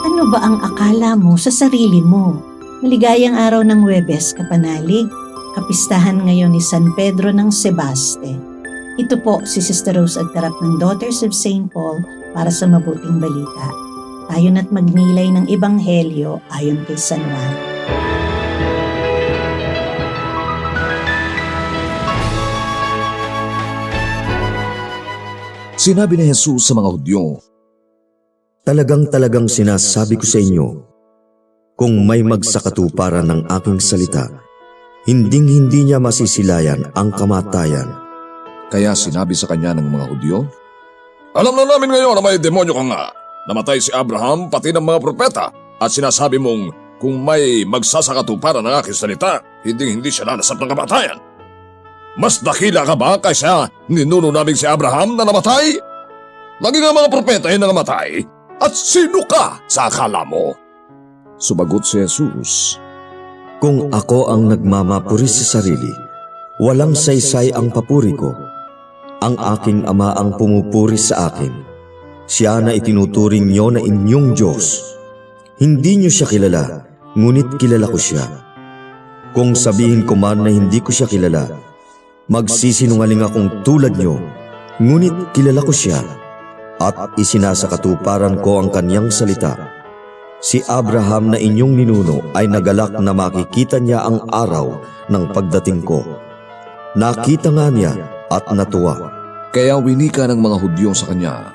Ano ba ang akala mo sa sarili mo? Maligayang araw ng Huwebes, kapanalig. Kapistahan ngayon ni San Pedro ng Sebaste. Ito po si Sister Rose Agtarap ng Daughters of St. Paul para sa mabuting balita. Tayo na't magnilay ng Ebanghelyo ayon kay San Juan. Sinabi ni Jesus sa mga Hudyo, Talagang sinasabi ko sa inyo, kung may magsakatuparan ng aking salita, hinding-hindi niya masisilayan ang kamatayan. Kaya sinabi sa kanya ng mga Hudyo, Alam na namin ngayon na may demonyo ka nga. Namatay si Abraham pati ng mga propeta at sinasabi mong kung may magsasakatuparan ng aking salita, hindi siya nanasap ng kamatayan. Mas dakila ka ba kaysa ninuno namin si Abraham na namatay? Lagi nga mga propeta ay namatay. At sino ka sa akala mo? Sumagot si Jesus, Kung ako ang nagmamapuri sa sarili, walang saysay ang papuri ko. Ang aking Ama ang pumupuri sa akin. Siya na itinuturing niyo na inyong Diyos. Hindi niyo siya kilala, ngunit kilala ko siya. Kung sabihin ko man na hindi ko siya kilala, magsisinungaling akong tulad niyo, ngunit kilala ko siya. At isinasakatuparan ko ang kanyang salita. Si Abraham na inyong ninuno ay nagalak na makikita niya ang araw ng pagdating ko. Nakita nga niya at natuwa. Kaya winika ng mga Hudyo sa kanya,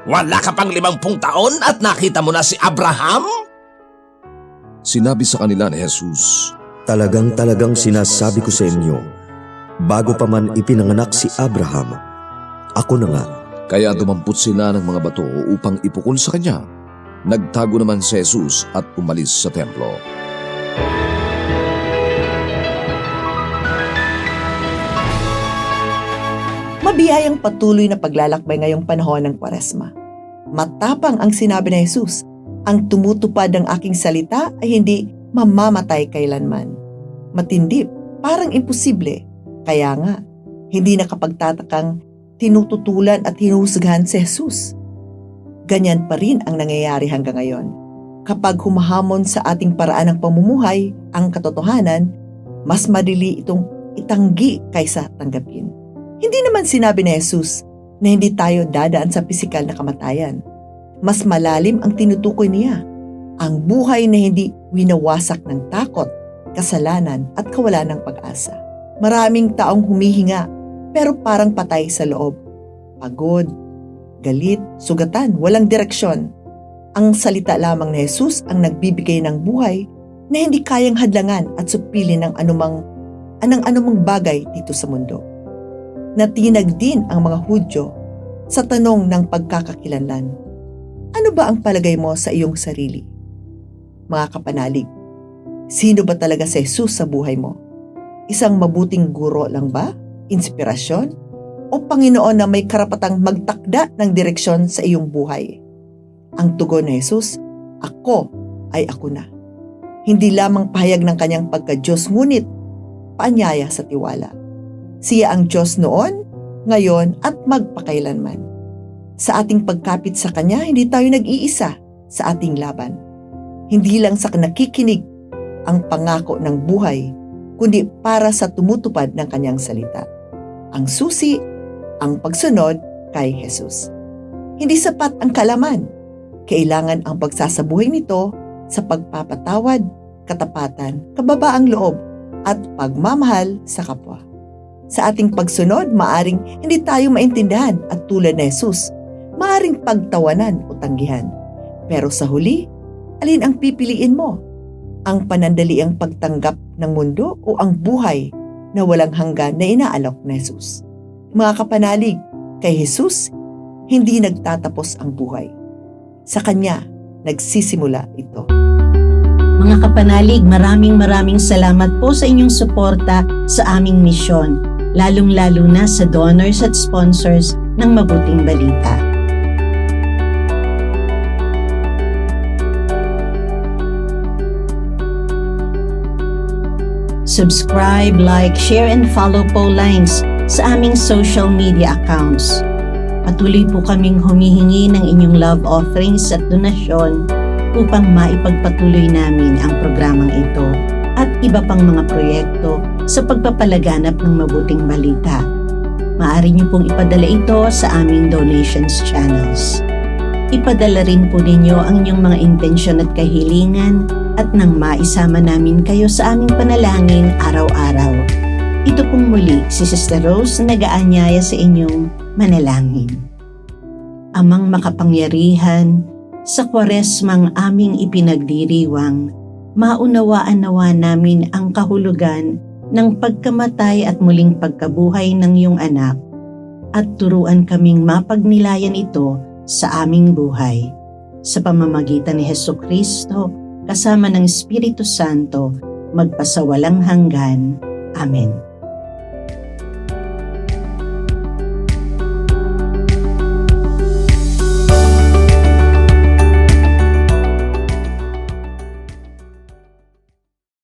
Wala ka pang 50 taon at nakita mo na si Abraham? Sinabi sa kanila ni Jesus, Talagang sinasabi ko sa inyo, bago pa man ipinanganak si Abraham, ako na nga. Kaya dumampot sila ng mga bato upang ipukol sa kanya. Nagtago naman si Jesus at umalis sa templo. Mabiyayang patuloy na paglalakbay ngayong panahon ng Kwaresma. Matapang ang sinabi ni Jesus, ang tumutupad ng aking salita ay hindi mamamatay kailanman. Matindi, parang imposible. Kaya nga, hindi nakapagtatakang tinututulan at hinuhusgahan si Jesus. Ganyan pa rin ang nangyayari hanggang ngayon. Kapag humahamon sa ating paraan ng pamumuhay ang katotohanan, mas madali itong itanggi kaysa tanggapin. Hindi naman sinabi ni Jesus na hindi tayo dadaan sa pisikal na kamatayan. Mas malalim ang tinutukoy niya, ang buhay na hindi winawasak ng takot, kasalanan at kawalan ng pag-asa. Maraming taong humihinga pero parang patay sa loob. Pagod, galit, sugatan, walang direksyon. Ang salita lamang ni Jesus ang nagbibigay ng buhay na hindi kayang hadlangan at supilin ng anumang bagay dito sa mundo. Natinag din ang mga Hudyo sa tanong ng pagkakakilanlan. Ano ba ang palagay mo sa iyong sarili? Mga kapanalig, sino ba talaga si Jesus sa buhay mo? Isang mabuting guro lang ba? Inspirasyon? O Panginoon na may karapatang magtakda ng direksyon sa iyong buhay? Ang tugon ni Jesus, ako ay ako na. Hindi lamang pahayag ng kanyang pagka-Diyos, ngunit paanyaya sa tiwala. Siya ang Diyos noon, ngayon at magpakailanman. Sa ating pagkapit sa Kanya, hindi tayo nag-iisa sa ating laban. Hindi lang sa nakikinig ang pangako ng buhay, kundi para sa tumutupad ng Kanyang salita. Ang susi, ang pagsunod kay Jesus. Hindi sapat ang kaalaman. Kailangan ang pagsasabuhay nito sa pagpapatawad, katapatan, kababaang loob, at pagmamahal sa kapwa. Sa ating pagsunod, maaring hindi tayo maintindihan at tulad ni Jesus, maaring pagtawanan o tanggihan. Pero sa huli, alin ang pipiliin mo? Ang panandaliang pagtanggap ng mundo o ang buhay na walang hanggan na inaalok ni Jesus? Mga kapanalig, kay Jesus, hindi nagtatapos ang buhay. Sa Kanya, nagsisimula ito. Mga kapanalig, maraming salamat po sa inyong suporta sa aming misyon, lalong-lalo na sa donors at sponsors ng Mabuting Balita. Subscribe, like, share, and follow po lines sa aming social media accounts. Patuloy po kaming humihingi ng inyong love offerings at donasyon upang maipagpatuloy namin ang programang ito at iba pang mga proyekto sa pagpapalaganap ng mabuting balita. Maaari niyo pong ipadala ito sa aming donations channels. Ipadala rin po ninyo ang inyong mga intensyon at kahilingan at nang maisama namin kayo sa aming panalangin araw-araw. Ito pong muli si Sister Rose na nag-aanyaya sa inyong manalangin. Amang makapangyarihan, sa Kwaresmang aming ipinagdiriwang, maunawaan nawa namin ang kahulugan ng pagkamatay at muling pagkabuhay ng iyong anak at turuan kaming mapagnilayan ito sa aming buhay. Sa pamamagitan ni Hesukristo, kasama ng Espiritu Santo, magpasawalang hanggan. Amen.